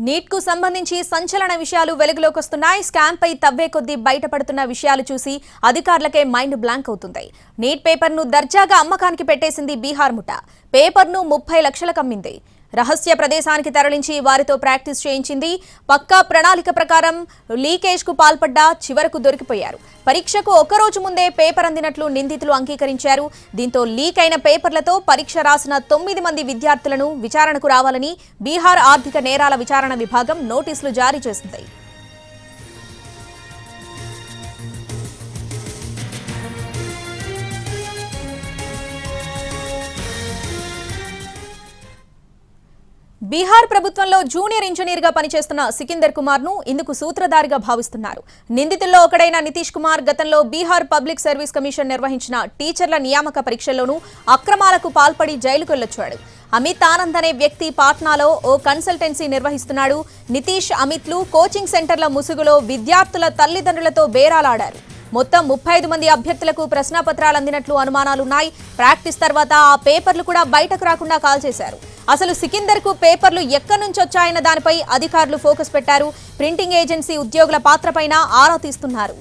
Neat కు సంబంధించి సంచలన విషయాలు వెలుగులోకి వస్తున్నాయి. స్కామ్ పై తవ్వే కొద్దీ బయటపడుతున్న విషయాలు చూసి అధికారులకే మైండ్ బ్లాంక్ అవుతుంది. నీట్ పేపర్ ను దర్జాగా అమ్మకానికి పెట్టేసింది బీహార్ ముఠా. పేపర్ ను 30 లక్షలకు అమ్మింది. రహస్య ప్రదేశానికి తరలించి వారితో ప్రాక్టీస్ చేయించింది. పక్కా ప్రణాళిక ప్రకారం లీకేజ్ కు పాల్పడ్డా చివరకు దొరికిపోయారు. పరీక్షకు ఒక్కరోజు ముందే పేపర్ అందినట్లు నిందితులు అంగీకరించారు. దీంతో లీక్ అయిన పేపర్లతో పరీక్ష రాసిన 9 మంది విద్యార్థులను విచారణకు రావాలని బీహార్ ఆర్థిక నేరాల విచారణ విభాగం నోటీసులు జారీ చేసింది. బీహార్ ప్రభుత్వంలో జూనియర్ ఇంజనీర్ గా పనిచేస్తున్న సికిందర్ కుమార్ ను ఇందుకు సూత్రధారిగా భావిస్తున్నారు. నిందితుల్లో ఒకడైన నితీష్ కుమార్ గతంలో బీహార్ పబ్లిక్ సర్వీస్ కమిషన్ నిర్వహించిన టీచర్ల నియామక పరీక్షల్లోనూ అక్రమాలకు పాల్పడి జైలుకు వెళ్లొచ్చాడు. అమిత్ ఆనంద్ అనే వ్యక్తి పాట్నాలో ఓ కన్సల్టెన్సీ నిర్వహిస్తున్నాడు. నితీష్, అమిత్లు కోచింగ్ సెంటర్ల ముసుగులో విద్యార్థుల తల్లిదండ్రులతో బేరాలాడారు. మొత్తం 35 మంది అభ్యర్థులకు ప్రశ్నాపత్రాలు అందినట్లు అనుమానాలున్నాయి. ప్రాక్టీస్ తర్వాత ఆ పేపర్లు కూడా బయటకు రాకుండా కాల్చేశారు. అసలు సికిందర్ కు పేపర్లు ఎక్కడి నుంచి వచ్చాయన్న దానిపై అధికారులు ఫోకస్ పెట్టారు. ప్రింటింగ్ ఏజెన్సీ ఉద్యోగుల పాత్రపైన ఆరా తీస్తున్నారు.